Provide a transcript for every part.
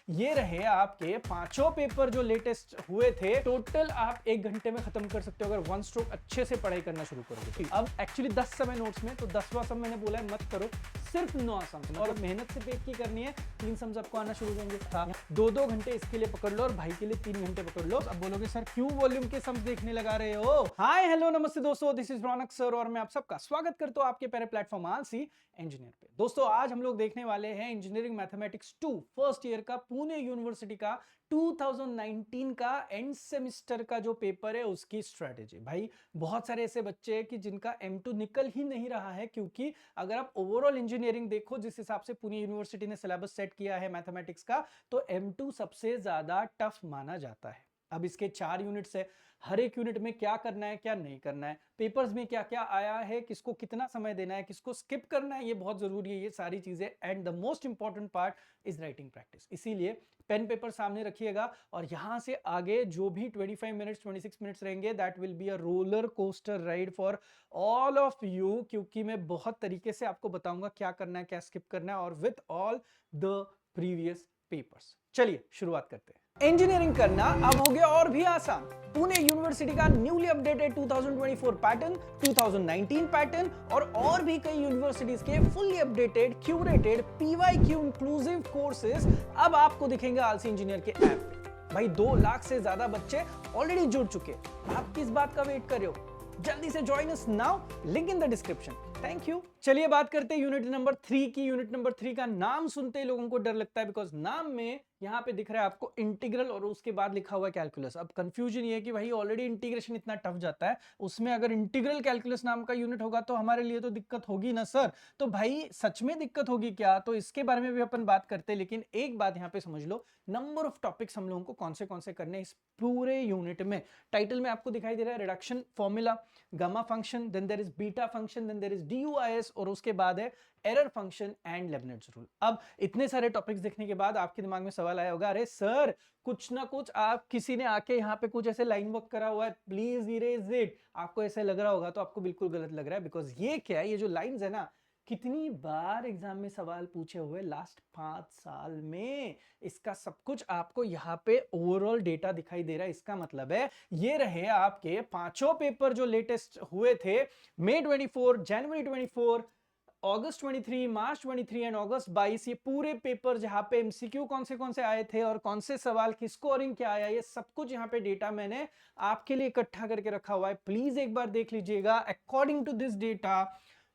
ये रहे आपके पांचों पेपर जो लेटेस्ट हुए थे। टोटल आप 1 घंटे में खत्म कर सकते हो अगर वन स्ट्रोक अच्छे से पढ़ाई करना शुरू करोगे। अब एक्चुअली 10 समय नोट्स में, तो 10वां सम मैंने बोला है मत करो, सिर्फ 9 सम और मेहनत से एक की करनी है। 3 सम्स आपको आना शुरू होंगे। 2-2 घंटे इसके लिए पकड़ लो और भाई के लिए 3 घंटे पकड़ लो। अब बोलोगे सर क्यों वॉल्यूम के सम्स देखने लगा रहे हो? हाय हेलो नमस्ते दोस्तों, दिस इज रौनक सर और मैं आप सबका स्वागत करता हूं आपके प्यारे प्लेटफॉर्म आलसी इंजीनियर पे। दोस्तों आज हम लोग देखने वाले हैं इंजीनियरिंग मैथमेटिक्स 2 फर्स्ट ईयर का पुणे यूनिवर्सिटी का 2019 का एंड सेमेस्टर का जो पेपर है उसकी स्ट्रेटेजी। भाई बहुत सारे ऐसे बच्चे हैं कि जिनका M2 निकल ही नहीं रहा है, क्योंकि अगर आप ओवरऑल इंजीनियरिंग देखो जिस हिसाब से पुणे यूनिवर्सिटी ने सिलेबस सेट किया है मैथमेटिक्स का, तो M2 सबसे ज्यादा टफ माना जाता है। अब इसके 4 यूनिट्स है, हर एक यूनिट में क्या करना है क्या नहीं करना है, पेपर्स में क्या क्या आया है, किसको कितना समय देना है, किसको स्किप करना है, ये बहुत जरूरी है ये सारी चीजें। And the most important part is writing practice. इसीलिए पेन पेपर सामने रखिएगा और यहां से आगे जो भी 25 मिनट्स 26 मिनट्स रहेंगे that will be a roller coaster ride for all of you, क्योंकि मैं बहुत तरीके से आपको बताऊंगा क्या करना है क्या स्किप करना है और with all the previous papers. चलिए शुरुआत करते हैं। इंजीनियरिंग करना अब हो गया और भी आसान। पुणे यूनिवर्सिटी का न्यूली अपडेटेड 2024 पैटर्न, 2019 पैटर्न और भी कई यूनिवर्सिटीज के fully updated curated PYQ inclusive courses अब आपको दिखेंगे आलसी इंजीनियर के ऐप पे। भाई 2 लाख से ज्यादा बच्चे ऑलरेडी जुड़ चुके, आप किस बात का वेट कर रहे हो? जल्दी से join us now, link in the description. Thank you. चलिए बात करते हैं यूनिट नंबर 3 की। यूनिट नंबर 3 का नाम सुनते ही लोगों को डर लगता है, बिकॉज नाम में यहां पे दिख रहा है आपको इंटीग्रल और उसके बाद लिखा हुआ है कैलकुलस। अब कंफ्यूजन ये है कि भाई ऑलरेडी इंटीग्रेशन इतना टफ जाता है, उसमें अगर इंटीग्रल कैलकुलस नाम का यूनिट होगा तो हमारे लिए तो दिक्कत होगी ना सर। तो भाई सच में दिक्कत होगी क्या? तो इसके बारे में भी अपन बात करते हैं, लेकिन एक बात यहां पे समझ लो, नंबर ऑफ टॉपिक्स हम लोगों को कौन से करने इस पूरे यूनिट में। टाइटल में आपको दिखाई दे रहा है reduction formula, gamma function, then there is beta function, then there is DUIS और उसके बाद है error function and Leibniz rule. अब इतने सारे टॉपिक्स देखने के बाद आपके दिमाग में सवाल आया होगा, अरे सर कुछ ना कुछ आप किसी ने आके यहाँ पे कुछ ऐसे लाइन वर्क करा हुआ है, प्लीज इरेज इट। आपको ऐसे लग रहा होगा तो आपको बिल्कुल गलत लग रहा है, बिकॉज ये क्या है, ये जो लाइंस है ना, कितनी बार एग्जाम में सवाल पूछे हुए लास्ट 5 साल में, इसका सब कुछ आपको यहाँ पे ओवरऑल डेटा दिखाई दे रहा है। इसका मतलब है ये रहे आपके पांचों पेपर जो लेटेस्ट हुए थे, मई 24, जनवरी 24, अगस्त 23, मार्च 23 एंड अगस्त 22। ये पूरे पेपर जहां पे एमसीक्यू कौन से आए थे और कौन से सवाल की स्कोरिंग क्या आया, ये सब कुछ यहाँ पे डेटा मैंने आपके लिए इकट्ठा करके रखा हुआ है। प्लीज एक बार देख लीजिएगा। According to this data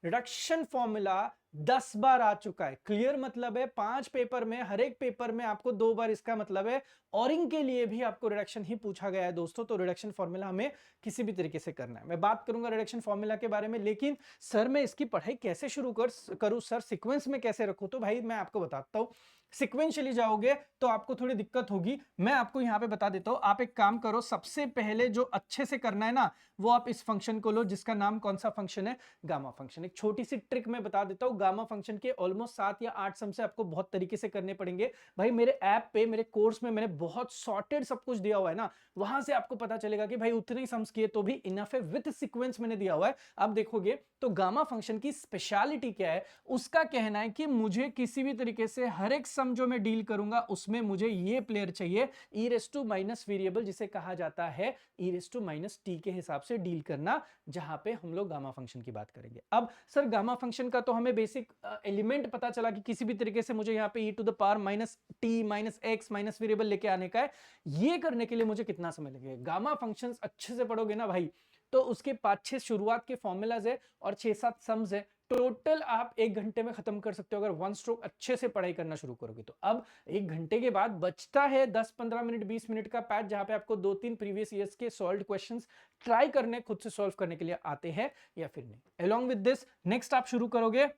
reduction formula 10 बार आ चुका है। क्लियर मतलब है 5 पेपर में, हर एक पेपर में आपको 2 बार, इसका मतलब है औरिंग के लिए भी आपको रिडक्शन ही पूछा गया है दोस्तों। तो रिडक्शन फॉर्मूला हमें किसी भी तरीके से करना है। मैं बात करूंगा रिडक्शन फॉर्मूला के बारे में, लेकिन सर मैं इसकी पढ़ाई कैसे शुरू करूं सर, सीक्वेंस में कैसे रखूं? तो भाई मैं आपको बताता हूं, सीक्वेंशियली जाओगे तो आपको थोड़ी दिक्कत होगी। मैं आपको यहां पे बता देता हूं, आप एक काम करो, सबसे पहले जो अच्छे से करना है ना, वो आप इस फंक्शन को लो जिसका नाम कौन सा फंक्शन है, गामा फंक्शन। एक छोटी सी ट्रिक मैं बता देता हूं, गामा फंक्शन के ऑलमोस्ट 7 या 8 सम से आपको बहुत तरीके से करने पड़ेंगे। भाई मेरे ऐप पे, मेरे कोर्स में मैंने बहुत सॉर्टेड सब कुछ दिया हुआ है ना, वहां से आपको पता चलेगा कि भाई उतने ही सम्स किए तो भी इनफ है, विद सीक्वेंस मैंने दिया हुआ है। अब देखोगे तो गामा फंक्शन की स्पेशलिटी क्या है, उसका कहना है कि मुझे किसी भी तरीके से हर एक सम जो मैं डील करूंगा उसमें मुझे ये प्लेयर चाहिए, e raise to minus variable, जिसे कहा जाता है e raise to minus t के हिसाब से डील करना, जहां पे हम लोग गामा फंक्शन की बात करेंगे। अब सर गामा फंक्शन का तो हमें बेसिक एलिमेंट पता चला कि किसी भी तरीके से मुझे यहाँ पे e to the power minus t minus x minus variable लेके आने का है। ये करने के लिए मुझे कितना समय लगेगा? गामा फंक्शंस अच्छे से पढ़ोगे ना भाई, तो उसके 5-6 शुरुआत के फॉर्मूलाज है और 6-7 सम्स है। टोटल आप 1 घंटे में खत्म कर सकते हो अगर वन स्ट्रोक अच्छे से पढ़ाई करना शुरू करोगे तो। अब 1 घंटे के बाद बचता है 10-15 मिनट 20 मिनट का पैच, जहां पे आपको 2-3 प्रीवियस ईयर्स के सॉल्व्ड क्वेश्चंस ट्राई करने, खुद से सॉल्व करने के लिए आते हैं या फिर नहीं। अलोंग विद दिस नेक्स्ट आप शुरू करोगे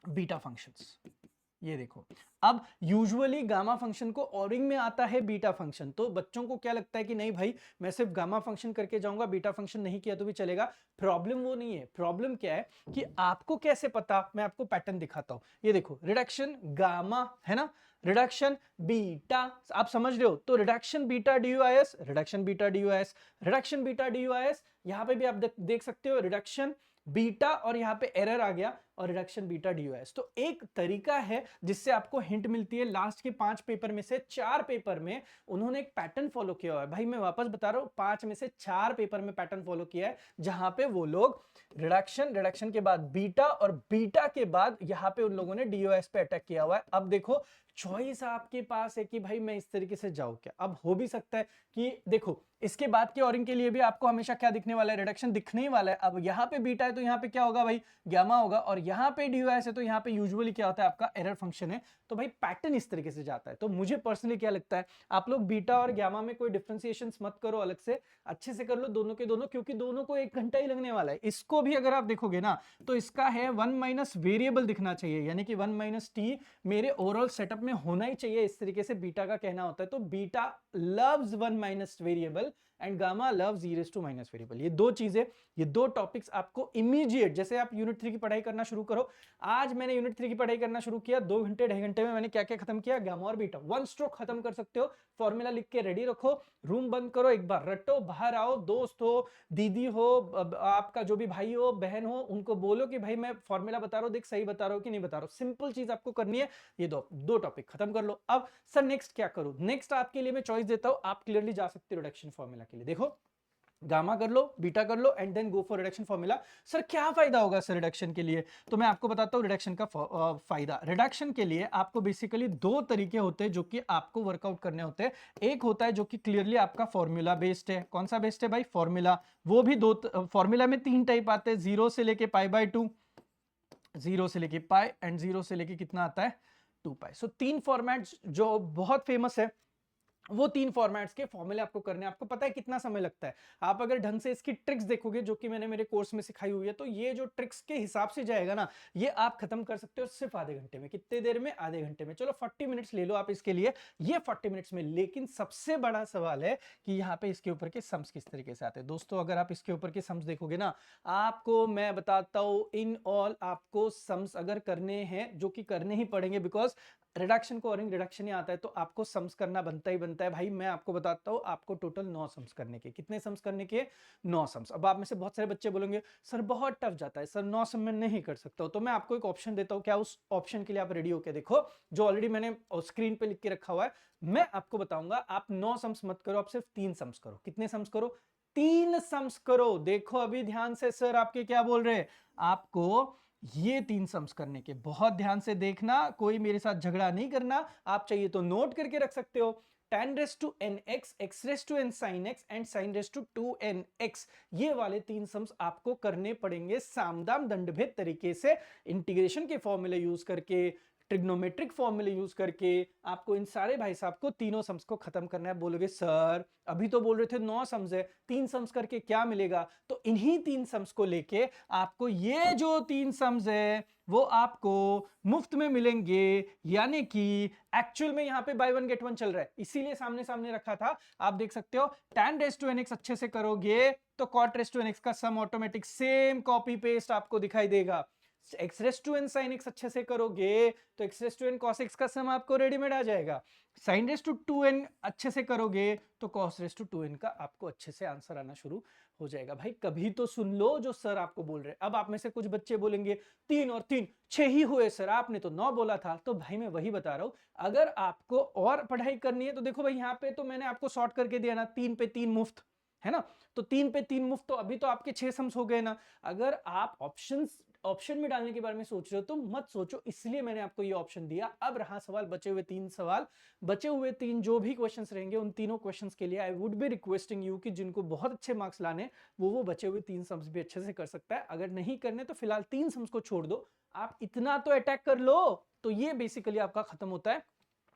बीटा फंक्शंस। ये देखो, अब यूजुअली गामा फंक्शन को औरिंग में आता है बीटा फंक्शन, तो बच्चों को क्या लगता है कि नहीं भाई मैं सिर्फ गामा फंक्शन करके जाऊंगा, बीटा फंक्शन नहीं किया तो भी चलेगा। प्रॉब्लम वो नहीं है। प्रॉब्लम क्या है कि आपको कैसे पता, मैं आपको पैटर्न दिखाता हूं। ये देखो, रिडक्शन गामा है ना, रिडक्शन बीटा, आप समझ रहे हो? तो reduction beta DUIS, reduction beta DUIS, reduction beta DUIS। यहां पे भी आप देख सकते हो रिडक्शन बीटा और यहाँ पे एरर आ गया और रिडक्शन बीटा DOS। तो एक तरीका है जिससे आपको हिंट मिलती है। लास्ट के 5 पेपर में से 4 पेपर में उन्होंने एक पैटर्न फॉलो किया हुआ है। भाई मैं वापस बता रहा हूं, 5 में से 4 पेपर में पैटर्न फॉलो किया है, जहां पे वो लोग रिडक्शन के बाद बीटा और बीटा के बाद यहां पे उन लोगों ने DOS पे अटैक किया हुआ है। अब देखो चॉइस आपके पास है कि भाई मैं इस तरीके से जाऊं क्या। अब हो भी सकता है कि देखो इसके बाद के ओरिंग के लिए भी आपको हमेशा क्या दिखने वाला है, रिडक्शन दिखने ही वाला है। अब यहाँ पे बीटा है तो यहाँ पे क्या होगा भाई, गामा होगा, और यहाँ पे DOS है तो यहाँ पे यूजुअली क्या होता है, आपका एरर फंक्शन है। तो भाई पैटर्न इस तरीके से जाता है। तो मुझे पर्सनली क्या लगता है, आप लोग बीटा और गामा में कोई डिफरेंशिएशन मत करो अलग से, अच्छे से कर लो दोनों के दोनों, क्योंकि दोनों को 1 घंटा ही लगने वाला है। इसको भी अगर आप देखोगे ना तो इसका है 1 माइनस वेरिएबल दिखना चाहिए, यानी कि 1 माइनस टी मेरे ओवरऑल सेटअप में होना ही चाहिए। इस तरीके से बीटा का कहना होता है। तो beta loves 1 minus variable and gamma loves e raise to minus variable. ये दो चीजें, ये दो टॉपिक्स आपको इमीडिएट, जैसे आप यूनिट 3 की पढ़ाई करना शुरू करो। आज मैंने यूनिट 3 की पढ़ाई करना शुरू किया, 2 घंटे 2.5 घंटे में मैंने क्या क्या खत्म किया, गामा और बीटा 1 स्ट्रोक खत्म कर सकते हो। फॉर्मूला लिख के रेडी रखो, रूम बंद करो, एक बार रटो, बाहर आओ, दोस्त हो, दीदी हो, आपका जो भी भाई हो बहन हो, उनको बोलो कि भाई मैं फॉर्मूला बता रहा हूं, देख सही बता रहा हूं कि नहीं बता रहा हूं। सिंपल चीज आपको करनी है, ये दो टॉपिक खत्म कर लो। अब सर नेक्स्ट क्या करूं, नेक्स्ट आपके लिए मैं चॉइस देता हूं, आप क्लियरली जा सकते हो रिडक्शन फॉर्मूला के लिए। देखो गामा कर लो, बीटा कर लो and then go for reduction formula. Sir क्या फायदा होगा सर रिडक्शन के लिए, तो मैं आपको बताता हूं रिडक्शन का फायदा। रिडक्शन के लिए आपको बेसिकली 2 तरीके होते हैं जो कि आपको वर्कआउट करने होते हैं। एक होता है जो कि क्लियरली आपका फॉर्मूला बेस्ड है। कौन सा बेस्ड है भाई, फॉर्मूला। वो भी 2 फॉर्मूला में 3 टाइप आते हैं, 0 से लेके π/2, 0 से लेके पाई एंड 0 से लेके कितना आता है 2π। सो 3 फॉर्मेट्स जो बहुत फेमस है, वो 3 फॉर्मेट्स के फॉर्मूले आपको करने हैं। आपको पता है कितना समय लगता है, आप अगर ढंग से इसकी ट्रिक्स देखोगे जो कि मैंने मेरे कोर्स में सिखाई हुई है, तो ये जो ट्रिक्स के हिसाब से जाएगा ना, ये आप खत्म कर सकते हो सिर्फ आधे घंटे में। कितने देर में, आधे घंटे में। चलो 40 मिनट्स ले लो आप इसके लिए, ये 40 मिनट्स में। लेकिन सबसे बड़ा सवाल है कि यहाँ पे इसके ऊपर के सम्स किस तरीके से आते हैं। दोस्तों अगर आप इसके ऊपर के सम्स देखोगे ना, आपको मैं बताता हूं इन ऑल आपको सम्स अगर करने हैं, जो कि करने ही पड़ेंगे, बिकॉज रिडक्शन को ओरिंग रिडक्शन ही आता है, तो आपको सम्स करना बनता ही बनता है। भाई मैं आपको बताता हूं, आपको टोटल 9 सम्स करने के। कितने सम्स करने के, 9 सम्स। अब आप में से बहुत सारे बच्चे बोलेंगे सर बहुत टफ जाता है, सर 9 सम में नहीं कर सकता हूं। तो मैं आपको एक ऑप्शन देता हूं, क्या उस ऑप्शन के लिए आप रेडी होकर देखो, जो ऑलरेडी मैंने स्क्रीन पे लिख के रखा हुआ है। मैं आपको बताऊंगा, आप 9 सम्स मत करो, आप सिर्फ 3 सम्स करो। कितने सम्स करो, 3 सम्स करो। देखो अभी ध्यान से सर आपके क्या बोल रहे हैं, आपको ये 3 सम्स करने के। बहुत ध्यान से देखना, कोई मेरे साथ झगड़ा नहीं करना। आप चाहिए तो नोट करके रख सकते हो। tan raised to nx, x raised to n sin x and sin raised to 2nx, ये वाले 3 सम्स आपको करने पड़ेंगे सामदाम दंडभेद तरीके से, इंटीग्रेशन के फॉर्मूले यूज करके, ट्रिग्नोमेट्रिक फॉर्मूले यूज करके। आपको इन सारे भाई साहब को तीनों सम्स को खत्म करना है। बोलोगे सर अभी तो बोल रहे थे 9 सम्स है, 3 सम्स करके क्या मिलेगा, तो इन्हीं 3 सम्स को लेके आपको ये जो 3 सम्स है वो आपको मुफ्त में मिलेंगे। यानी कि एक्चुअल में यहां पे बाय 1 गेट 1 चल रहा है, इसीलिए सामने सामने रखा था। आप देख सकते हो tan raised to nx अच्छे से करोगे तो cot raised to nx का सम ऑटोमेटिक सेम कॉपी पेस्ट आपको दिखाई देगा। x raised to n sin x अच्छे से करोगे तो x raised to n cos x का सम आपको रेडीमेड आ जाएगा। sin raised to 2n अच्छे से करोगे तो cos raised to 2n का आपको अच्छे से आंसर आना शुरू हो जाएगा। भाई कभी तो सुन लो जो सर आपको बोल रहे हैं। अब आप में से कुछ बच्चे बोलेंगे 3 और 3 6 ही हुए सर, आपने तो 9 बोला था। तो भाई मैं वही बता रहा हूं, अगर आपको और पढ़ाई करनी है तो देखो भाई यहाँ पे तो मैंने आपको शॉर्ट करके दिया ना, 3 पे 3 मुफ्त है ना, तो 3 पे 3 मुफ्त, तो अभी तो आपके 6 सम्स हो गए ना। अगर आप ऑप्शन में डालने के बारे में सोच रहे हो तो मत सोचो, इसलिए मैंने आपको ये ऑप्शन दिया। अब रहा सवाल बचे हुए 3 सवाल, बचे हुए 3 जो भी क्वेश्चंस रहेंगे उन तीनों क्वेश्चंस के लिए I would be requesting you कि जिनको बहुत अच्छे मार्क्स लाने वो बचे हुए 3 सम्स भी अच्छे से कर सकता है। अगर नहीं करने तो फिलहाल 3 सम्स को छोड़ दो, आप इतना तो अटैक कर लो। तो ये बेसिकली आपका खत्म होता है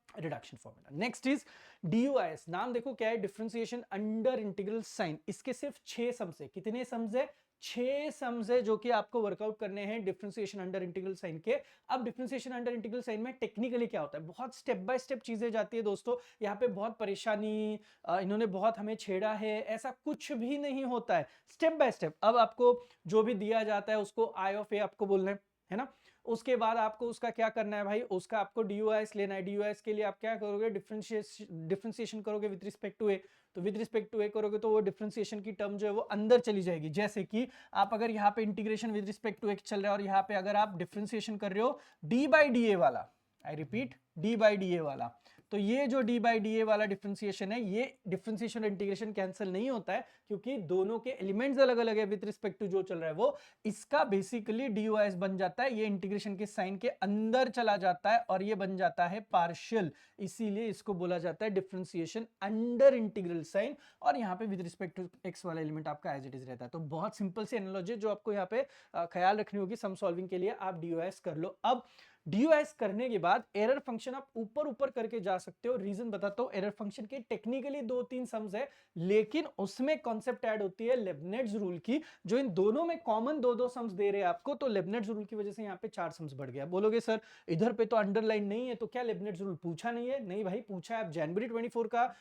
reduction formula. Next is DOIS। नाम देखो क्या है, डिफरेंशिएशन अंडर इंटीग्रल साइन। इसके सिर्फ 6 सम्स है। कितने सम्स है, 6 सम्स है जो कि आपको वर्कआउट करने हैं डिफरेंशिएशन अंडर इंटीग्रल साइन के। अब डिफरेंशिएशन अंडर इंटीग्रल साइन में टेक्निकली क्या होता है, बहुत स्टेप बाय स्टेप चीजें जाती है दोस्तों। यहाँ पे बहुत परेशानी, इन्होंने बहुत हमें छेड़ा है, ऐसा कुछ भी नहीं होता है। स्टेप बाय स्टेप अब आपको जो भी दिया जाता है उसको I of A आपको बोलना है ना, उसके बाद आपको उसका क्या करना है भाई, उसका आपको DOIS लेना है। DOIS के लिए आप क्या करोगे, डिफरेंशिएशन करोगे विद रिस्पेक्ट टू ए। तो विद रिस्पेक्ट टू ए करोगे तो वो डिफरेंशिएशन की टर्म जो है वो अंदर चली जाएगी। जैसे कि आप अगर यहाँ पे integration with respect to X चल रहा है और यहाँ पे अगर आप डिफरेंशिएशन कर रहे हो d/dA वाला, आई रिपीट d/dA वाला, तो ये जो d/dA वाला डिफरेंशिएशन है, ये डिफरेंशिएशन इंटीग्रेशन कैंसिल नहीं होता है क्योंकि दोनों के एलिमेंट्स अलग अलग है विद रिस्पेक्ट टू जो चल रहा है वो। इसका बेसिकली DOIS बन जाता है, ये इंटीग्रेशन के साइन के अंदर चला जाता है और ये बन जाता है पार्शियल, इसीलिए इसको बोला जाता है डिफरेंशिएशन अंडर इंटीग्रल साइन। और यहाँ पे विद रिस्पेक्ट टू एक्स वाला एलिमेंट आपका एज इट इज रहता है। तो बहुत सिंपल सी एनालॉजी जो आपको यहाँ पे ख्याल रखनी होगी सम सॉल्विंग के लिए, आप DOIS कर लो। अब DOIS करने के बाद एरर फंक्शन आप ऊपर ऊपर करके जा सकते हो। रीजन बताता हूं, एरर फंक्शन के टेक्निकली 2-3 सम्स है, लेकिन उसमें कॉन्सेप्ट ऐड होती है लेबनिट्ज रूल की, जो इन दोनों में कॉमन 2-2 सम्स दे रहे हैं आपको। तो लेबनिट्ज रूल की वजह से यहाँ पे 4 सम्स बढ़ गया। बोलोगे सर इधर पे तो अंडरलाइन नहीं है, तो क्या लेबनिट्ज रूल पूछा नहीं है? नहीं भाई पूछा है। जनवरी 24 का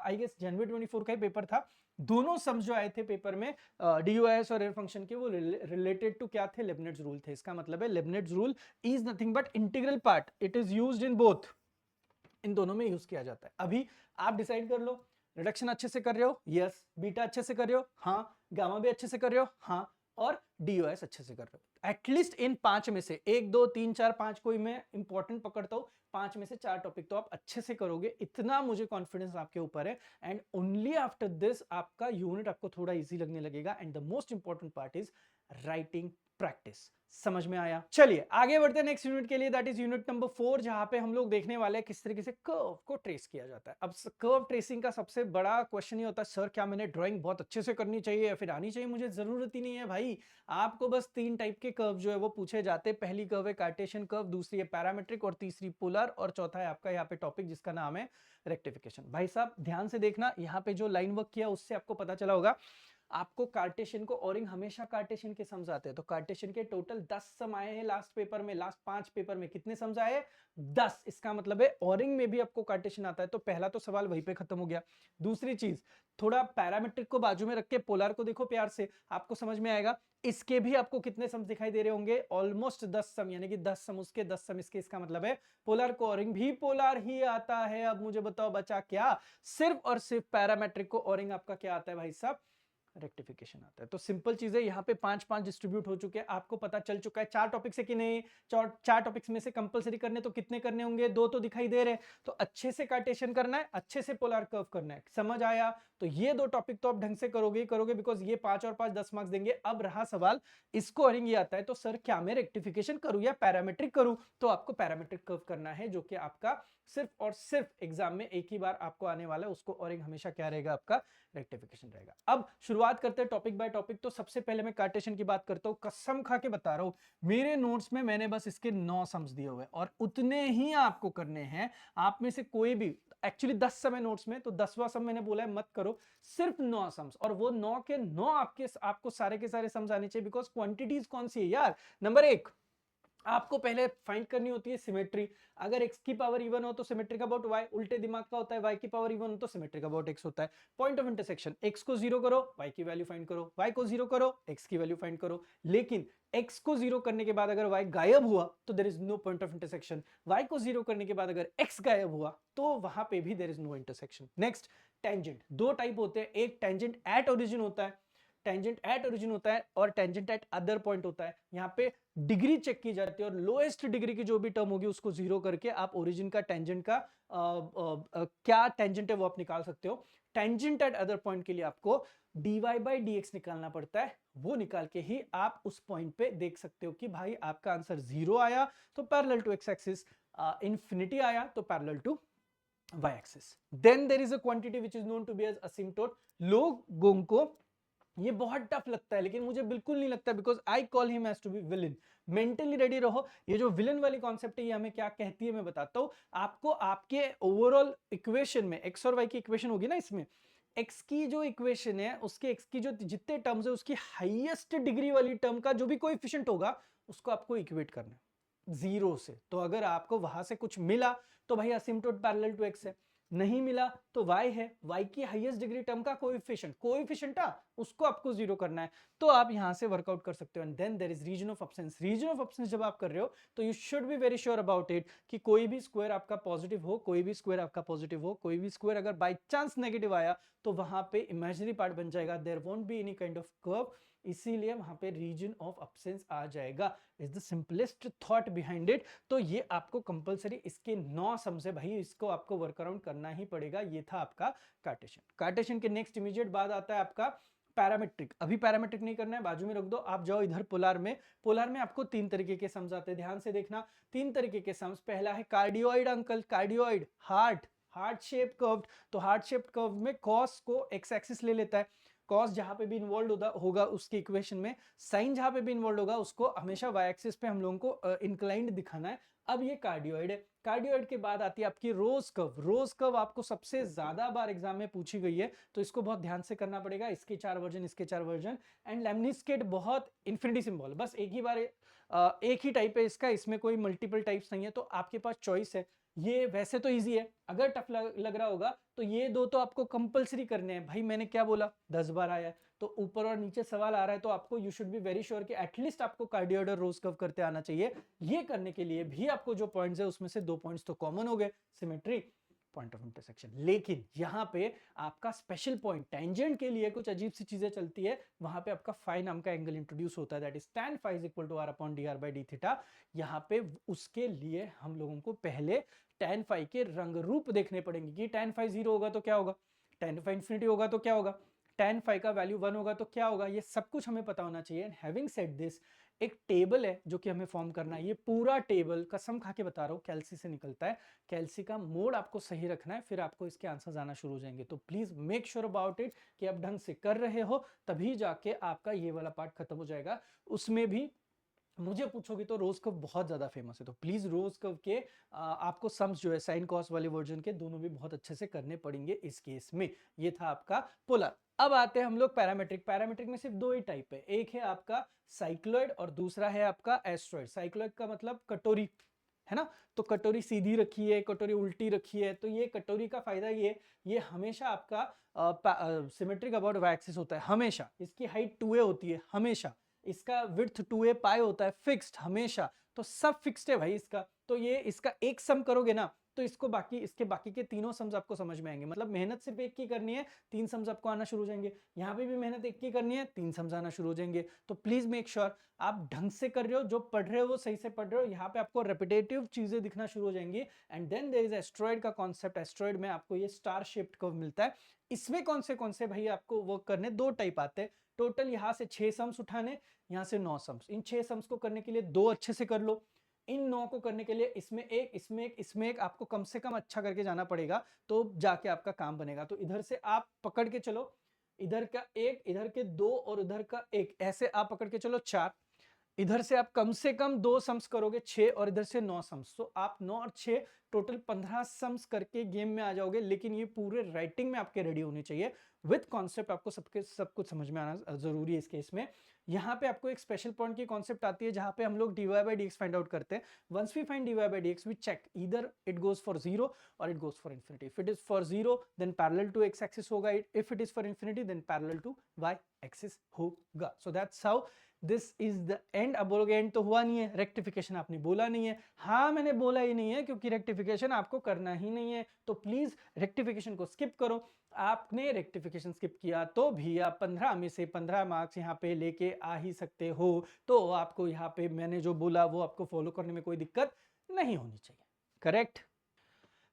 आई गेस जनवरी 24 का ही पेपर था। दोनों सम्स जो आए थे पेपर में DOIS और एरर फंक्शन के, वो रिलेटेड टू क्या थे, लेबनिट्ज रूल थे। इसका मतलब है Leibniz rule is nothing but integral part, it is used in both, इन दोनों में यूज किया जाता है। अभी आप डिसाइड कर लो, रिडक्शन अच्छे से कर रहे हो, यस। बीटा अच्छे से कर रहे हो, हाँ। गामा भी अच्छे से कर रहे हो, हाँ। और DOIS अच्छे से कर रहे हो। एटलीस्ट इन 5 में से 1 2 3 4 5 कोई मैं इंपॉर्टेंट पकड़ता हूं, 5 में से 4 टॉपिक तो आप अच्छे से करोगे, इतना मुझे कॉन्फिडेंस आपके ऊपर है। एंड ओनली आफ्टर दिस आपका यूनिट आपको थोड़ा इजी लगने लगेगा। And the most important part is writing practice. समझ में आया? चलिए आगे बढ़ते हैं नेक्स्ट यूनिट के लिए, दैट इज यूनिट नंबर 4, जहां पे हम लोग देखने वाले हैं किस तरीके से कर्व को ट्रेस किया जाता है। अब कर्व ट्रेसिंग का सबसे बड़ा क्वेश्चन ये होता है, सर क्या मैंने ड्राइंग बहुत अच्छे से करनी चाहिए या फिर आनी चाहिए? मुझे जरूरत ही नहीं है भाई। आपको बस 3 टाइप के कर्व जो है वो पूछे जाते हैं। पहली कर्व है कार्टेशियन कर्व, दूसरी है पैरामेट्रिक, और तीसरी पोलर, और चौथा है आपका यहाँ पे टॉपिक जिसका नाम है रेक्टिफिकेशन। भाई साहब ध्यान से देखना, यहाँ पे जो लाइन वर्क किया उससे आपको पता चला होगा आपको कार्टेशियन को ओरिंग हमेशा कार्टेशियन के सम्स आते हैं। तो कार्टेशियन के टोटल 10 सम आए हैं लास्ट पेपर में। लास्ट 5 पेपर में कितने सम्स आए? 10। इसका मतलब है ओरिंग में भी आपको कार्टेशियन आता है। तो पहला तो सवाल वहीं पे खत्म हो गया। दूसरी चीज, थोड़ा पैरामेट्रिक को बाजू में रख के पोलर को देखो प्यार से, आपको समझ में आएगा। इसके भी आपको कितने सम्स दिखाई दे रहे होंगे? ऑलमोस्ट 10 सम, यानी कि 10 सम उसके 10 सम इसके। इसका मतलब है पोलर को ओरिंग भी पोलर ही आता है। अब मुझे बताओ बचा क्या? सिर्फ और सिर्फ पैरामेट्रिक को ओरिंग आपका क्या आता है भाई साहब? रेक्टिफिकेशन आता है। तो सिंपल चीज है, यहाँ पे 5-5 डिस्ट्रीब्यूट हो चुके हैं, आपको पता चल चुका है। 4 टॉपिक्स है कि नहीं? 4 टॉपिक्स में से कंपलसरी करने तो कितने करने होंगे? 2 तो दिखाई दे रहे। तो अच्छे से कार्टेशियन करना है, अच्छे से पोलर कर्व करना है। समझ आया? तो ये 2 टॉपिक तो आप ढंग से करोगे ही करोगे, बिकॉज ये 5 और 5 10 मार्क्स देंगे। अब रहा सवाल, इसको ओरिंग ये आता है, तो सर क्या मैं रेक्टिफिकेशन करूं या पैरामेट्रिक करूं? तो आपको पैरामेट्रिक कर्व करना है, जो कि आपका सिर्फ और सिर्फ एग्जाम में एक ही बार आपको आने वाला है। उसको ओरिंग हमेशा क्या रहेगा? आपका रेक्टिफिकेशन रहेगा। अब शुरुआत करते हैं टॉपिक बाय टॉपिक। तो सबसे पहले मैं कार्टेशियन की बात करता हूं। कसम खा के बता रहा हूं, मेरे नोट्स में मैंने बस इसके 9 सम्स दिए हुए और उतने ही आपको करने हैं। आप में से कोई भी, एक्चुअली 10 सम है नोट्स में, तो 10वां सम मैंने बोला है मत करो, सिर्फ 9 सम्स। और वो 9 के 9 आपको सारे के सारे सम्स आने चाहिए, बिकॉज क्वांटिटीज कौन सी है यार? नंबर 1, आपको पहले फाइंड करनी होती है सिमेट्री। अगर x की पावर इवन हो तो सिमेट्रिक अबाउट y, उल्टे दिमाग का होता है y की पावर इवन हो तो सिमेट्रिक अबाउट x होता है। पॉइंट ऑफ इंटरसेक्शन, x को 0 करो, y की वैल्यू फाइंड करो, y को 0 करो, x की वैल्यू फाइंड करो। लेकिन x को 0 करने के बाद अगर y गायब हुआ तो there is no point of intersection. y को 0 करने के बाद अगर x गायब हुआ तो वहां पे भी there is no intersection. Next, tangent. 2 type होते हैं, एक टेंजेंट एट ओरिजिन होता है, टेंजेंट एट ओरिजिन होता है, और टेंजेंट एट अदर पॉइंट होता है। यहाँ पे डिग्री चेक की जाती है और लोएस्ट डिग्री की जो भी टर्म होगी उसको 0 करके आप ओरिजिन का टेंजेंट का क्या टेंजेंट है वो आप निकाल सकते हो। टेंजेंट एट अदर पॉइंट के लिए आपको dy by dx निकालना पड़ता है। वो निकाल के ही आप उस पॉइंट पे देख सकते हो कि भाई आपका आंसर 0 आया तो parallel to x axis, infinity आया तो parallel to y axis. Then there is a quantity which is known to be as asymptote. लोगों को ये बहुत टफ लगता है, लेकिन मुझे बिल्कुल नहीं लगता, because I call him as to be villain. Mentally ready रहो। ये जो विलन वाली कॉन्सेप्ट है ये हमें क्या कहती है मैं बताता हूं आपको। आपके ओवरऑल इक्वेशन में x और y की इक्वेशन होगी ना, इसमें x की जो इक्वेशन है उसके x की जो जितने टर्म्स है उसकी हाईएस्ट डिग्री वाली टर्म का जो भी कोएफिशिएंट होगा उसको आपको इक्वेट करना है 0 से। तो अगर आपको वहां से कुछ मिला तो भाई असिम्पटोट पैरेलल टू x है, नहीं मिला तो y है, y की हाईएस्ट डिग्री टर्म का कोएफिशिएंट उसको आपको जीरो करना है, तो आप यहाँ से वर्कआउट कर सकते हो। And then there is region of absence. Region of absence जब आप कर रहे हो तो you should be very sure about it कि कोई भी स्क्वायर आपका पॉजिटिव हो, कोई भी स्क्वायर आपका पॉजिटिव हो, कोई भी स्क्वायर अगर बाय चांस नेगेटिव आया तो वहां पे इमेजिनरी पार्ट बन जाएगा, there won't be any kind of curve, इसीलिए वहां पे रीजन ऑफ एब्सेंस आ जाएगा। Is the simplest thought behind it. तो ये आपको कंपलसरी इसके 9 सम से भाई इसको आपको वर्क अराउंड करना ही पड़ेगा। ये था आपका कार्टेशियन। कार्टेशियन के नेक्स्ट इमीडिएट बाद आता है आपका पैरामेट्रिक। अभी पैरामेट्रिक नहीं करना है, बाजू में रख दो, आप जाओ इधर पोलर में। पोलर में आपको 3 तरीके के सम्स आते हैं, ध्यान से देखना। 3 तरीके के सम्स, पहला है cardioid uncle, cardioid heart shape curved. तो हार्ट शेप कर्व में कॉस को एक्स एक्सिस ले लेता है, कॉस जहां पे भी इन्वॉल्व होगा उसकी इक्वेशन में, साइन जहां पे भी इन्वॉल्व होगा उसको हमेशा वाई एक्सिस पे हम लोगों को इंक्लाइंड दिखाना है। अब ये कार्डियोइड है। कार्डियोइड के बाद आती है आपकी रोज कर्व। रोज कर्व आपको सबसे ज्यादा बार एग्जाम में पूछी गई है, तो इसको बहुत ध्यान से करना पड़ेगा। इसके 4 वर्जन, इसके 4 वर्जन। एंड लेमनिस्केट बहुत इन्फिनिटी सिंबल, बस एक ही बार एक ही टाइप है इसका, इसमें कोई मल्टीपल टाइप्स नहीं है, तो आपके पास चॉइस है। ये वैसे तो इजी है, अगर टफ लग रहा होगा तो ये दो तो आपको कंपलसरी करने हैं। भाई मैंने क्या बोला, 10 बार आया है, तो ऊपर और नीचे सवाल आ रहा है, तो आपको you should be very sure कि एटलीस्ट आपको कार्डियोइड और रोज कर्व करते आना चाहिए। ये करने के लिए भी आपको जो पॉइंट्स है उसमें से 2 पॉइंट्स तो कॉमन हो गए, सिमेट्री, पॉइंट ऑफ इंटरसेक्शन। लेकिन यहां पे आपका स्पेशल पॉइंट टेंजेंट के लिए कुछ अजीब सी चीजें चलती है। वहां पे आपका फाई नाम का एंगल इंट्रोड्यूस होता है, that is tan phi is equal to r upon dr by d theta। यहां पे उसके लिए हम लोगों को पहले tan phi के रंग रूप देखने पड़ेंगे कि tan phi 0 होगा तो क्या होगा, tan phi इंफिनिटी होगा तो क्या होगा, tan phi का वैल्यू 1 होगा तो क्या होगा, ये सब कुछ हमें पता होना चाहिए। हैविंग सेड दिस, एक टेबल है जो कि हमें फॉर्म करना है। ये पूरा टेबल कसम खा के बता रहा हूँ कैल्सी से निकलता है। कैल्सी का मोड आपको सही रखना है, फिर आपको इसके आंसर्स आना शुरू हो जाएंगे। तो please make sure about it कि आप ढंग से कर रहे हो, तभी जाके आपका ये वाला पार्ट खत्म हो जाएगा। उसमें भी मुझे पूछोगे तो रोज कर्व बहुत ज्यादा फेमस है, तो प्लीज रोज कर्व के आपको सम्स जो है साइन कॉस वाले वर्जन के दोनों भी बहुत अच्छे से करने पड़ेंगे इस केस में। ये था आपका पोलर। अब आते हैं हम लोग पैरामेट्रिक। पैरामेट्रिक में सिर्फ 2 ही टाइप है, एक है आपका साइक्लॉइड और दूसरा है आपका एस्ट्रॉइड। साइक्लॉइड का मतलब कटोरी, है ना, तो कटोरी सीधी रखी है, कटोरी उल्टी रखी है, तो ये कटोरी का फायदा ये हमेशा आपका सिमेट्रिक अबाउट वाई एक्सिस होता है हमेशा। इसकी हाइट 2a होती है हमेशा, इसका विड्थ 2a पाई होता है फिक्स्ड हमेशा, तो सब फिक्स्ड है भाई इसका। तो ये इसका एक सम करोगे ना तो इसके बाकी के तीनों सम्स आपको समझ में आएंगे। मतलब मेहनत सिर्फ एक की करनी है, 3 सम्स आपको आना शुरू हो जाएंगे। यहाँ पे भी मेहनत एक की करनी है, 3 सम्स आना शुरू हो जाएंगे। तो प्लीज मेक श्योर आप ढंग से कर रहे हो, जो पढ़ रहे हो वो सही से पढ़ रहे हो। यहाँ पे आपको रेपिटेटिव चीजें दिखना शुरू हो जाएंगी। And then there is astroid का कॉन्सेप्ट। एस्ट्रॉइड में आपको ये स्टार शेप्ड कर्व मिलता है। इसमें कौन से भाई आपको वर्क करने, 2 टाइप आते हैं टोटल। यहाँ से 6 सम्स उठाने, यहाँ से 9 सम्स। इन 6 सम्स को करने के लिए 2 अच्छे से कर लो, इन 9 को करने के लिए इसमें एक, इसमें एक, इसमें एक, आपको कम से कम अच्छा करके जाना पड़ेगा, तो जाके आपका काम बनेगा। तो इधर से आप पकड़ के चलो, इधर का 1, इधर के 2 और इधर का 1, ऐसे आप पकड़ के चलो 4। इधर से आप कम से कम 2 सम्स करोगे 6, और इधर से 9 सम्स। तो आप 9 और 6 टोटल 15 सम्स करके गेम में आ जाओगे। लेकिन ये पूरे राइटिंग में आपके रेडी होने चाहिए विद कॉन्सेप्ट। आपको सब कुछ समझ में आना जरूरी है इस केस में। यहाँ पे आपको एक स्पेशल पॉइंट की कॉन्सेप्ट आती है जहां पे हम लोग dy by dx find out करते हैं। Once we find dy by dx we check either it goes for 0 और it goes for infinity. If it is for 0 then parallel to x axis होगा, if it is for infinity then parallel to y axis होगा। So that's how this is the end. अब बोलोगे and तो हुआ नहीं है, rectification आपने बोला नहीं है। हाँ मैंने बोला ही नहीं है, क्योंकि रेक्टिफिकेशन आपको करना ही नहीं है, तो प्लीज रेक्टिफिकेशन को स्किप करो। आपने रेक्टिफिकेशन स्किप किया तो भी आप 15 में से 15 मार्क्स यहाँ पे लेके आ ही सकते हो। तो आपको यहाँ पे मैंने जो बोला वो आपको फॉलो करने में कोई दिक्कत नहीं होनी चाहिए। करेक्ट।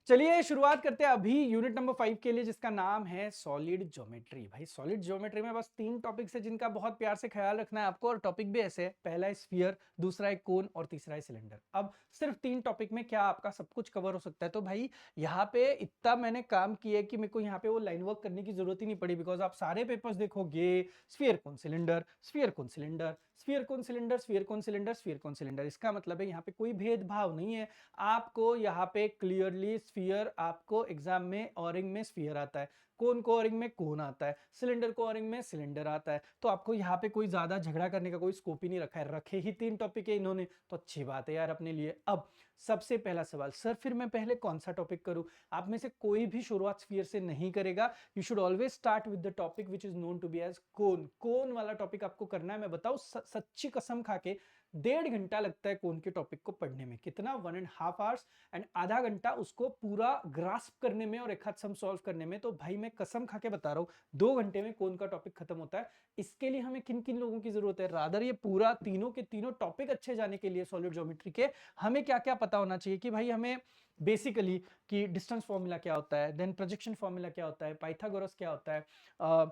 चलिए शुरुआत करते हैं अभी यूनिट नंबर 5 के लिए, जिसका नाम है सॉलिड ज्योमेट्री। भाई सॉलिड ज्योमेट्री में बस 3 टॉपिक्स है जिनका बहुत प्यार से ख्याल रखना है आपको, और टॉपिक भी ऐसे है, पहला है स्फीयर, दूसरा है कोन और तीसरा है सिलेंडर। अब सिर्फ 3 टॉपिक में क्या आपका सब कुछ कवर हो सकता है। तो भाई यहाँ पे इतना मैंने काम किया है कि मेरे को यहाँ पे वो लाइन वर्क करने की जरूरत ही नहीं पड़ी, बिकॉज आप सारे पेपर्स देखोगे स्फीयर कोन सिलेंडर, स्फीयर कोन सिलेंडर, स्फीयर कोन सिलेंडर, स्फीयर कोन सिलेंडर, स्फीयर कोन सिलेंडर। इसका मतलब है यहाँ पे कोई भेदभाव नहीं है, आपको यहाँ पे क्लियरली स्फीयर आपको एग्जाम में ओरिंग में स्फीयर आता है, कोन को ओरिंग में कोन आता है, सिलेंडर को ओरिंग में सिलेंडर आता है। तो आपको यहाँ पे कोई ज्यादा झगड़ा करने का कोई स्कोप ही नहीं रखा है, रखे ही 3 टॉपिक है इन्होंने, तो अच्छी बात है यार अपने लिए। अब सबसे पहला सवाल, सर फिर मैं पहले कौन सा टॉपिक करूं? आप में से कोई भी शुरुआत स्फीयर से नहीं करेगा। You should always start with the topic which is known to be as cone. Cone वाला टॉपिक आपको करना है। मैं बताऊं सच्ची कसम खा के 1.5 घंटा लगता है कोन के टॉपिक को पढ़ने में। कितना? 1.5 आवर्स, एंड आधा घंटा उसको पूरा ग्रास्प करने में और एक हाथ सम सॉल्व करने में। तो भाई मैं कसम खा के बता रहा हूं 2 घंटे में कोन का टॉपिक खत्म होता है। इसके लिए हमें किन किन लोगों की जरूरत है? रादर ये पूरा तीनों के तीनों टॉपिक अच्छे जाने के लिए सॉलिड ज्योमेट्री के हमें क्या क्या पता होना चाहिए कि भाई हमें बेसिकली कि डिस्टेंस फॉर्मूला क्या होता है, देन प्रोजेक्शन फॉर्मूला क्या होता है, पाइथागोरस क्या होता है,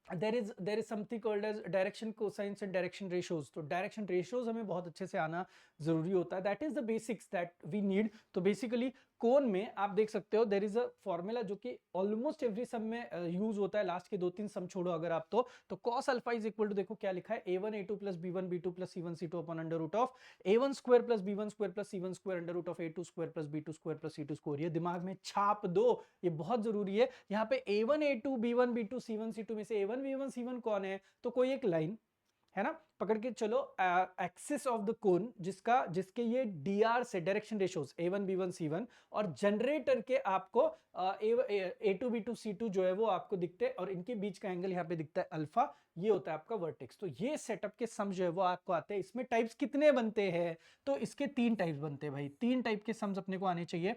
there is something called as direction cosines and direction ratios। तो direction ratios हमें बहुत अच्छे से आना जरूरी होता है। that is the basics that we need। तो basically कोन में आप देख सकते हो there is a formula जो कि almost every sum में यूज होता है। लास्ट के 2-3 सम छोड़ो अगर आप तो cos alpha is equal to, देखो क्या लिखा है, a1 a2 plus b1 b2 plus c1 c2 upon under root of a1 square plus b1 square plus c1 square under root of a2 square plus b2 square plus c2 square. ये दिमाग में छाप दो, ये बहुत जरूरी है। यहाँ पे a1 a2 b1 b2 c1 c2 में से a1 b1 c1 कौन है? तो कोई एक लाइन है ना, पकड़ के चलो एक्सिस ऑफ द कोन जिसके ये dr से direction ratios a1 b1 c1 और जनरेटर के आपको a2 b2 c2 जो है वो आपको दिखते हैं और इनके बीच का एंगल यहाँ पे दिखता है अल्फा, ये होता है आपका वर्टेक्स। तो ये सेटअप के सम जो है वो आपको आते हैं। इसमें टाइप्स कितने बनते हैं? तो इसके 3 टाइप्स बनते हैं भाई। 3 टाइप के सम्स अपने को आने चाहिए।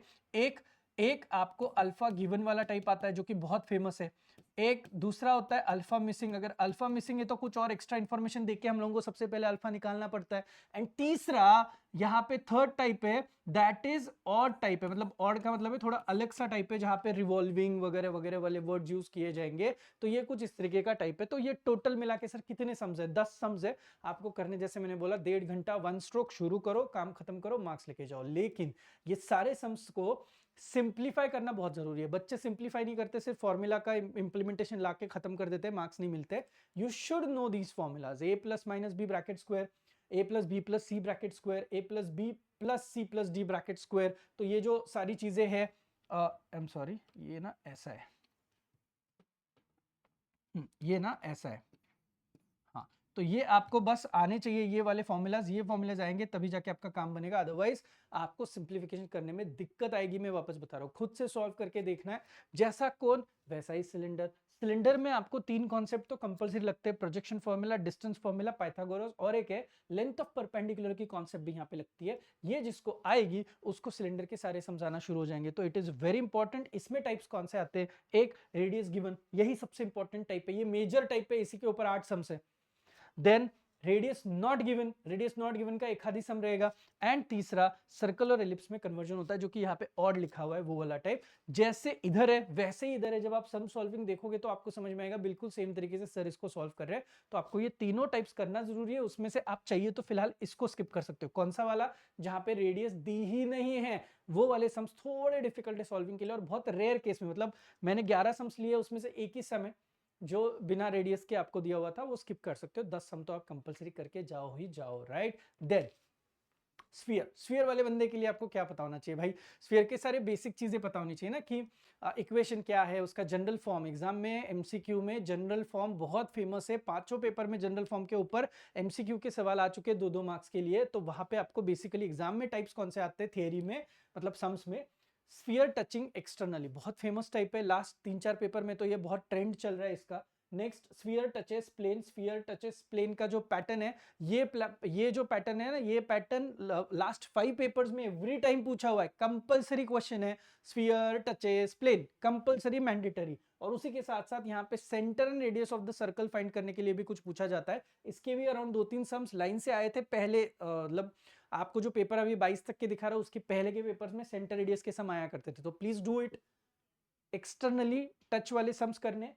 एक आपको अल्फा गिवन वाला टाइप आता है जो कि बहुत फेमस है। एक दूसरा होता है अल्फा मिसिंग। अगर अल्फा मिसिंग है तो कुछ और एक्स्ट्रा इंफॉर्मेशन देके हम लोगों को सबसे पहले अल्फा निकालना पड़ता है। एंड तीसरा यहाँ पे थर्ड टाइप है, दैट इज ऑड टाइप है। मतलब ऑड का मतलब है थोड़ा अलग सा टाइप है जहां पे रिवॉल्विंग वगैरह वगैरह वाले वर्ड यूज किए जाएंगे। तो ये कुछ इस तरीके का टाइप है। तो ये टोटल मिला के सर कितने सम्स है? 10 सम्स है आपको करने। जैसे मैंने बोला 1.5 घंटा 1 स्ट्रोक, शुरू करो, काम खत्म करो, मार्क्स लेके जाओ। लेकिन ये सारे सम्स को सिंप्लीफाई करना बहुत जरूरी है। बच्चे सिंप्लीफाई नहीं करते, सिर्फ फॉर्मूला का इंप्लीमेंटेशन लाके खत्म कर देते हैं, मार्क्स नहीं मिलते। You should know these formulas, a plus minus B bracket square, a plus B plus C bracket square, a plus B plus C plus D bracket square. तो ये जो सारी चीजें हैं, आई एम सॉरी, ये ना ऐसा है, ये ना ऐसा है, हाँ। तो ये आपको बस आने चाहिए ये वाले फॉर्मूलाज। ये फॉर्मूलाज आएंगे तभी जाके आपका काम बनेगा, अदरवाइज आपको सिंप्लीफिकेशन करने में दिक्कत आएगी। मैं वापस बता रहा हूँ, खुद से सॉल्व करके देखना है। जैसा कोन वैसा ही सिलेंडर। सिलेंडर में आपको 3 कॉन्सेप्ट तो कंपलसरी लगते हैं, projection formula, distance formula, Pythagoras, और एक है लेंथ ऑफ परपेंडिकुलर की कॉन्सेप्ट भी यहाँ पे लगती है। ये जिसको आएगी उसको सिलेंडर के सारे समझाना शुरू हो जाएंगे। तो इट इज वेरी इंपॉर्टेंट। इसमें टाइप्स कौन से आते हैं? एक रेडियस गिवन, यही सबसे इंपॉर्टेंट टाइप है, ये मेजर टाइप है, इसी के ऊपर 8 सम्स है। Then radius not given, radius not given का एक आधी सम रहेगा। एंड तीसरा सर्कल और एलिप्स में कन्वर्जन होता है, जो कि यहाँ पे ऑड लिखा हुआ है, वो वाला टाइप। जैसे इधर है वैसे ही इधर है। जब आप सम सॉल्विंग देखोगे तो आपको समझ में आएगा बिल्कुल सेम तरीके से सर इसको सॉल्व कर रहे हैं। तो आपको ये तीनों टाइप्स करना जरूरी है। उसमें से आप चाहिए तो फिलहाल इसको स्किप कर सकते हो। कौन सा वाला? जहां पे रेडियस दी ही नहीं है, वो वाले सम्स थोड़े डिफिकल्ट है सॉल्विंग के लिए, और बहुत रेयर केस में। मतलब मैंने 11 सम्स लिए, उसमें से एक ही सम है जो बिना रेडियस के आपको दिया हुआ था, वो स्किप कर सकते हो। 10 सम तो आप कंपलसरी करके जाओ ही जाओ, राइट। देन स्फीयर, स्फीयर वाले बंदे के लिए आपको क्या पता होना चाहिए भाई? स्फीयर के सारे बेसिक चीजें पता होनी चाहिए ना, कि इक्वेशन क्या है, उसका जनरल फॉर्म। एग्जाम में एमसीक्यू में जनरल फॉर्म बहुत फेमस है। 5 पेपर में जनरल फॉर्म के ऊपर एमसीक्यू के सवाल आ चुके हैं 2-2 मार्क्स के लिए। तो वहां पे आपको बेसिकली एग्जाम में टाइप्स कौन से आते हैं थियरी में, मतलब सम्स में? स्फीयर टचिंग एक्सटर्नली बहुत फेमस टाइप है। लास्ट 3-4 पेपर में तो ये बहुत ट्रेंड चल रहा है इसका। Next sphere touches plane. Sphere touches plane का जो पैटर्न है, ये जो पैटर्न है ना, ये पैटर्न लास्ट 5 पेपर्स में एवरी टाइम पूछा हुआ है। कंपलसरी क्वेश्चन है sphere touches plane, compulsory mandatory. और उसी के साथ साथ यहाँ पे centre and radius of the circle find करने के लिए भी कुछ पूछा जाता है। इसके भी अराउंड 2-3 सम्स लाइन से आए थे पहले। मतलब आपको जो पेपर अभी 22 तक के दिखा रहा हूं, उसके पहले के पेपर्स में सेंटर रेडियस के सम आया करते थे। तो please do it. Externally touch वाले सम्स करने,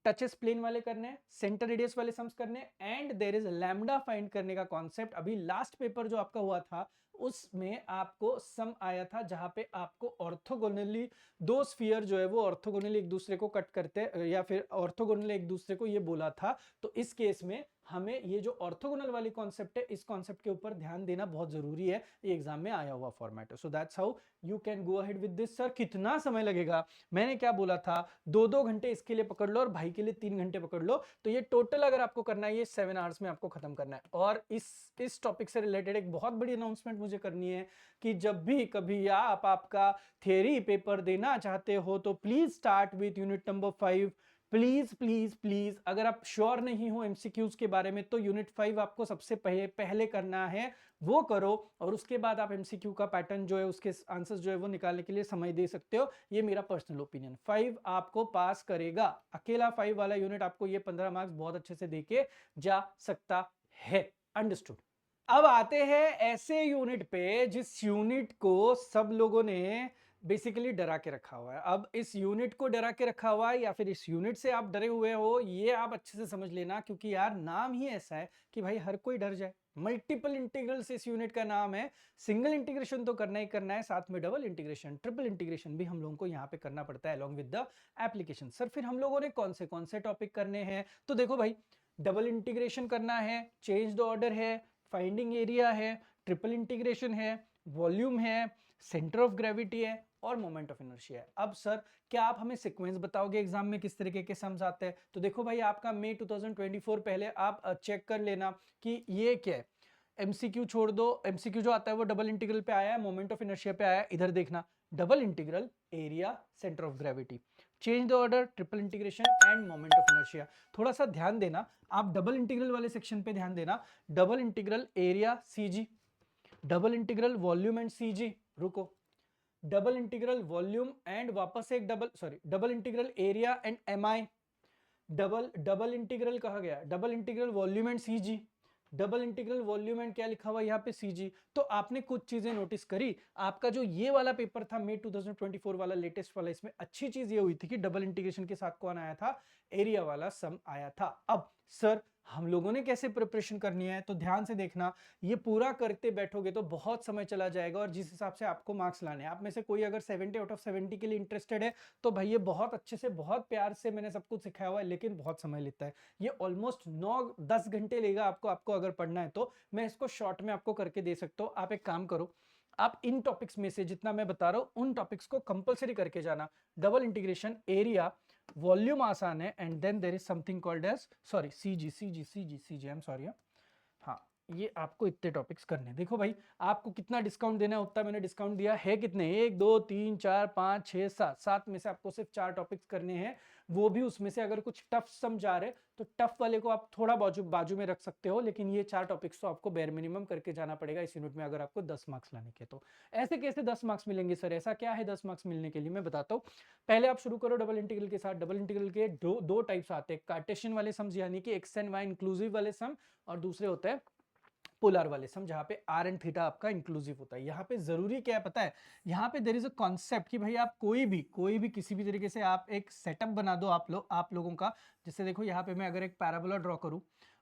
टचेस प्लेन वाले करने, सेंटर रेडियस वाले सम्स करने, and there is lambda find करने का कॉन्सेप्ट। अभी लास्ट पेपर जो आपका हुआ था उसमें आपको सम आया था जहां पे आपको ऑर्थोगोनली दो स्फीयर जो है वो ऑर्थोगोनली एक दूसरे को कट करते या फिर ऑर्थोगोनली एक दूसरे को ये बोला था। तो इस केस में हमें ये जो ऑर्थोगोनल वाली कॉन्सेप्ट है, इस कॉन्सेप्ट के ऊपर ध्यान देना बहुत जरूरी है, ये एग्जाम में आया हुआ फॉर्मेट है। सो that's how you can go ahead with this. Sir कितना समय लगेगा? मैंने क्या बोला था, 2-2 घंटे इसके लिए पकड़ लो और भाई के लिए 3 घंटे पकड़ लो। तो ये टोटल अगर आपको करना है, ये 7 आवर्स में आपको खत्म करना है। और इस टॉपिक से रिलेटेड एक बहुत बड़ी अनाउंसमेंट मुझे करनी है कि जब भी कभी आप आपका थियरी पेपर देना चाहते हो तो please start with unit number 5। Please please please, अगर आप श्योर नहीं हो एमसीक्यूज के बारे में तो यूनिट 5 आपको सबसे पहले करना है, वो करो। और उसके बाद आप एमसीक्यू का पैटर्न जो है, उसके आंसर्स जो है वो निकालने के लिए समय दे सकते हो। ये मेरा पर्सनल ओपिनियन। 5 आपको पास करेगा, अकेला 5 वाला यूनिट आपको ये 15 मार्क्स बहुत अच्छे से देके जा सकता है। अंडरस्टूड। अब आते हैं ऐसे यूनिट पे जिस यूनिट को सब लोगों ने बेसिकली डरा के रखा हुआ है। अब इस यूनिट को डरा के रखा हुआ है या फिर इस यूनिट से आप डरे हुए हो, ये आप अच्छे से समझ लेना, क्योंकि यार नाम ही ऐसा है कि भाई हर कोई डर जाए। मल्टीपल इंटीग्रल्स इस यूनिट का नाम है। सिंगल इंटीग्रेशन तो करना ही करना है, साथ में डबल इंटीग्रेशन, ट्रिपल इंटीग्रेशन भी हम लोगों को यहाँ पे करना पड़ता है along with the application. Sir फिर हम लोगों ने कौन से टॉपिक करने हैं? तो देखो भाई, डबल इंटीग्रेशन करना है, चेंज द ऑर्डर है, फाइंडिंग एरिया है, ट्रिपल इंटीग्रेशन है, वॉल्यूम है, सेंटर ऑफ ग्रेविटी है और मोमेंट ऑफ इनर्शिया है। अब सर क्या आप हमें सीक्वेंस बताओगे एग्जाम में किस तरीके के सम्स आते हैं? तो देखो भाई, आपका मई 2024 पहले आप चेक कर लेना कि ये क्या है। एमसीक्यू छोड़ दो, एमसीक्यू जो आता है वो डबल इंटीग्रल पे आया है, मोमेंट ऑफ इनर्शिया पे आया है। इधर देखना, double integral, area, centre of gravity, change the order, triple integration end moment of inertia. थोड़ा सा ध्यान देना, आप डबल इंटीग्रल वाले सेक्शन पे ध्यान देना। Double integral area CG, double integral volume and CG, रुको, डबल इंटीग्रल वॉल्यूम एंड वापस एक double integral area and MI, double integral कहा गया, double integral volume and CG, double integral volume and क्या लिखा हुआ यहाँ पे सीजी। तो आपने कुछ चीजें नोटिस करी। आपका जो ये वाला पेपर था मई 2024 वाला, लेटेस्ट वाला, इसमें अच्छी चीज ये हुई थी कि डबल इंटीग्रेशन के साथ कौन आया था? एरिया वाला सम आया था। अब सर हम लोगों ने कैसे प्रिपरेशन करनी है? तो ध्यान से देखना, ये पूरा करते बैठोगे तो बहुत समय चला जाएगा और जिस हिसाब से आपको मार्क्स लाने हैं, आप में से कोई अगर 70 आउट ऑफ 70 के लिए इंटरेस्टेड है तो भाई ये बहुत अच्छे से, बहुत प्यार से मैंने सब कुछ सिखाया हुआ है, लेकिन बहुत समय लेता है। ये ऑलमोस्ट 9-10 घंटे लेगा आपको अगर पढ़ना है तो। मैं इसको शॉर्ट में आपको करके दे सकता हूँ। आप एक काम करो, आप इन टॉपिक्स में से जितना मैं बता रहा हूं उन टॉपिक्स को कंपलसरी करके जाना। डबल इंटीग्रेशन, एरिया, वॉल्यूम आसान है, and then there is something called as CG, I am sorry. हाँ, ये आपको इतने टॉपिक्स करने हैं। देखो भाई, आपको कितना डिस्काउंट देना है उतना मैंने डिस्काउंट दिया है। कितने? 1 2 3 4 5 6 7, 7 में से आपको सिर्फ 4 टॉपिक्स करने हैं, वो भी उसमें से अगर कुछ टफ समझा रहे तो टफ वाले को आप थोड़ा बाजू में रख सकते हो, लेकिन ये 4 टॉपिक्स तो आपको बेर मिनिमम करके जाना पड़ेगा इस यूनिट में अगर आपको 10 मार्क्स लाने के। तो ऐसे कैसे 10 मार्क्स मिलेंगे सर? ऐसा क्या है 10 मार्क्स मिलने के लिए? मैं बताता हूँ। पहले आप शुरू करो डबल इंटीग्रल के साथ। डबल इंटीग्रल के दो टाइप्स आते हैं, कार्टेशियन वाले सम्स यानी कि एक्स एंड वाई इंक्लूसिव वाले सम, और दूसरे होते हैं पोलर वाले सम जहां पे आर एंड थीटा आपका इंक्लूसिव होता है। यहाँ पे जरूरी क्या है पता है? यहाँ पे देयर इज अ कॉन्सेप्ट कि भाई आप कोई भी किसी भी तरीके से आप एक सेटअप बना दो आप लोगों का। जैसे देखो यहाँ पे मैं अगर एक पैराबोला ड्रॉ करूँ,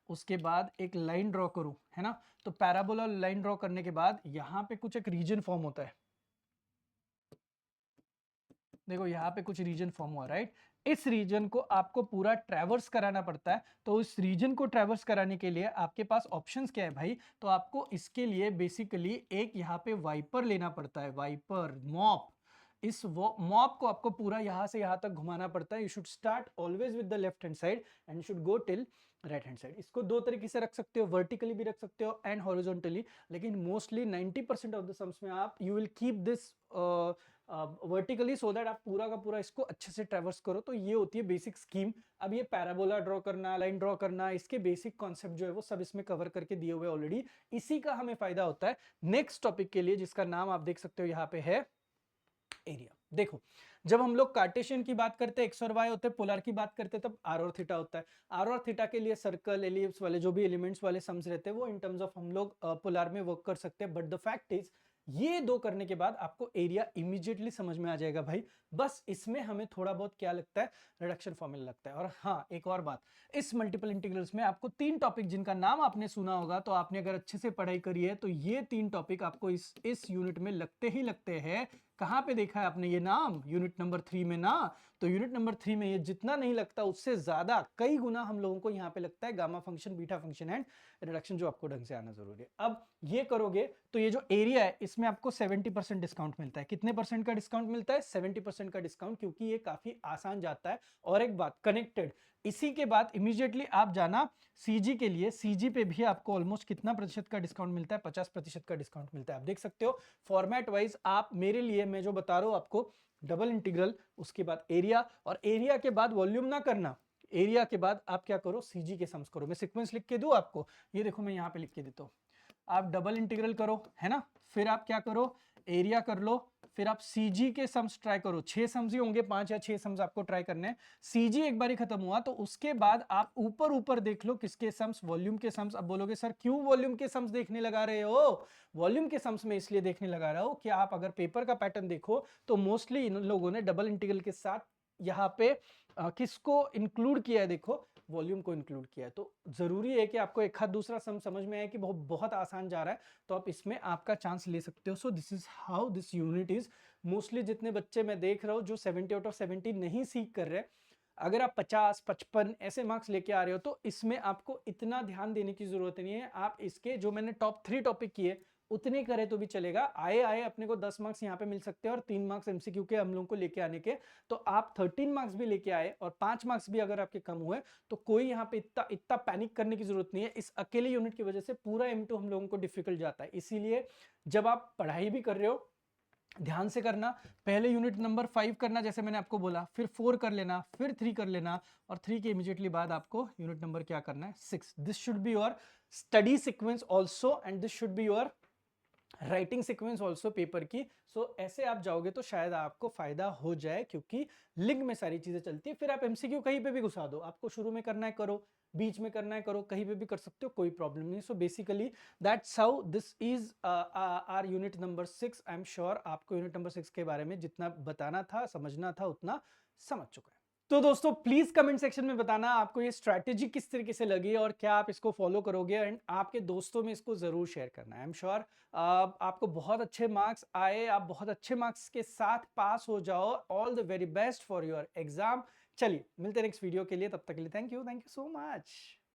उसके बाद एक लाइन ड्रॉ करूँ, है ना, तो पैराबोला लाइन ड्रॉ करने के बाद यहाँ पे कुछ एक रीजन फॉर्म होता है। देखो यहाँ पे कुछ रीजन फॉर्म हुआ, राइट? इस रीजन को आपको पूरा ट्रैवर्स कराना पड़ता है। तो इस रीजन को ट्रैवर्स कराने के लिए आपके पास ऑप्शंस क्या है भाई? तो आपको इसके लिए बेसिकली एक यहाँ पे वाइपर लेना पड़ता है, वाइपर, मॉप। इस मॉप को आपको पूरा यहाँ से यहाँ तक घुमाना पड़ता है। You should start always with the left hand side and should go till right hand side. इसको दो तरीके से रख सकते हो, वर्टिकली भी रख सकते हो एंड हॉरिजॉन्टली, लेकिन मोस्टली 90% ऑफ द सम्स में आप you will keep this vertically so that आप पूरा का पूरा इसको अच्छे से ट्रैवर्स करो। तो ये होती है बेसिक स्कीम। अब ये पैराबोला ड्रॉ करना, लाइन ड्रॉ करना, इसके बेसिक कॉन्सेप्ट जो है वो सब इसमें कवर करके दिए हुए ऑलरेडी। इसी का हमें फायदा होता है नेक्स्ट टॉपिक के लिए, जिसका नाम आप देख सकते हो यहाँ पे है एरिया। देखो, जब हम लोग कार्टेशियन की बात करते हैं, एक्स और वाई होते हैं, पोलर की बात करते हैं तब आर और थीटा होता है। आर और थीटा के लिए सर्कल, एलिप्स वाले जो भी एलिमेंट्स वाले सम्स रहते हैं वो इन टर्म्स ऑफ हम लोग पोलर में वर्क कर सकते हैं। बट द फैक्ट इज ये दो करने के बाद आपको एरिया इमीडिएटली समझ में आ जाएगा भाई। बस इसमें हमें थोड़ा बहुत क्या लगता है, रिडक्शन फॉर्मूला लगता है। और हाँ, एक और बात, इस मल्टीपल इंटीग्रल्स में आपको 3 टॉपिक जिनका नाम आपने सुना होगा, तो आपने अगर अच्छे से पढ़ाई करी है तो ये 3 टॉपिक आपको इस यूनिट में लगते ही लगते हैं। कहां पे देखा है आपने ये नाम? यूनिट नंबर 3 में ना। तो यूनिट नंबर 3 में ये जितना नहीं लगता उससे ज्यादा कई गुना हम लोगों को यहाँ पे लगता है gamma function, beta function and reduction, जो आपको ढंग से आना जरूरी है। अब ये करोगे तो ये जो एरिया है इसमें आपको 70% डिस्काउंट मिलता है। कितने परसेंट का डिस्काउंट मिलता है? 70% का डिस्काउंट, क्योंकि ये काफी आसान जाता है। और एक बात कनेक्टेड, इसी के बाद इमीडिएटली आप जाना सीजी के लिए। सीजी पे भी आपको ऑलमोस्ट कितना प्रतिशत का डिस्काउंट मिलता है? 50% का डिस्काउंट मिलता है। आप देख सकते हो फॉर्मेट वाइज। आप मेरे लिए मैं जो बता रहा हूं आपको, डबल इंटीग्रल, उसके बाद एरिया, और एरिया के बाद वॉल्यूम ना करना। एरिया के बाद आप क्या करो? सीजी के सम्स करो। मैं सीक्वेंस लिख के दूं आपको? ये देखो मैं यहां पे लिख के देता हूं। आप डबल इंटीग्रल करो, है ना, फिर आप क्या करो? एरिया कर लो, फिर आप सीजी के सम्स ट्राई करो। 6 सम्स ही होंगे, 5 या 6 सम्स आपको ट्राई करने हैं। सीजी एक बार ही खत्म हुआ तो उसके बाद आप ऊपर ऊपर देख लो किसके सम्स? वॉल्यूम के सम्स। अब बोलोगे सर क्यों वॉल्यूम के सम्स देखने लगा रहे हो? वॉल्यूम के सम्स में इसलिए देखने लगा रहा हूं कि आप अगर पेपर का पैटर्न देखो तो मोस्टली इन लोगों ने डबल इंटीग्रल के साथ यहाँ पे किसको इंक्लूड किया है? देखो, वॉल्यूम को इंक्लूड किया है। तो जरूरी है कि आपको एक हाथ दूसरा सम समझ में आए कि बहुत बहुत आसान जा रहा है, तो आप इसमें आपका चांस ले सकते हो। So this is how this unit is. Mostly जितने बच्चे मैं देख रहा हूँ जो 70 आउट ऑफ 70 नहीं सीख कर रहे, अगर आप 50 55 ऐसे मार्क्स लेके आ रहे हो तो इसमें आपको इतना ध्यान देने की जरूरत नहीं है। आप इसके जो मैंने टॉप 3 टॉपिक किए उतने करे तो भी चलेगा। आए आए अपने को 10 मार्क्स यहाँ पे मिल सकते हैं और 3 मार्क्स एमसीक्यू के हम लोगों को लेके आने के। तो आप 13 मार्क्स भी लेके आए और 5 मार्क्स भी अगर आपके कम हुए तो कोई यहाँ पे इतना इतना पैनिक करने की जरूरत नहीं है। इस अकेले यूनिट की वजह से पूरा M2 हम लोगों को डिफिकल्ट जाता है। इसीलिए जब आप पढ़ाई भी कर रहे हो ध्यान से करना। पहले यूनिट नंबर 5 करना जैसे मैंने आपको बोला, फिर 4 कर लेना, फिर 3 कर लेना, और 3 के इमीडिएटली बाद आपको यूनिट नंबर क्या करना है? 6। This should be your study sequence also and this should be your writing sequence also paper की। सो ऐसे आप जाओगे तो शायद आपको फायदा हो जाए, क्योंकि लिंक में सारी चीजें चलती है। फिर आप एमसीक्यू कहीं पे भी घुसा दो, आपको शुरू में करना है करो, बीच में करना है करो, कहीं पे भी कर सकते हो, कोई प्रॉब्लम नहीं। So basically that's how this is our unit number 6। I am sure आपको यूनिट नंबर 6 के बारे में जितना बताना था, समझना था, उतना समझ चुका है। तो दोस्तों प्लीज कमेंट सेक्शन में बताना आपको ये स्ट्रैटेजी किस तरीके से लगी और क्या आप इसको फॉलो करोगे, एंड आपके दोस्तों में इसको जरूर शेयर करना है। आई एम श्योर आपको बहुत अच्छे मार्क्स आए, आप बहुत अच्छे मार्क्स के साथ पास हो जाओ। All the very best for your exam. चलिए मिलते हैं नेक्स्ट वीडियो के लिए, तब तक के लिए थैंक यू सो मच।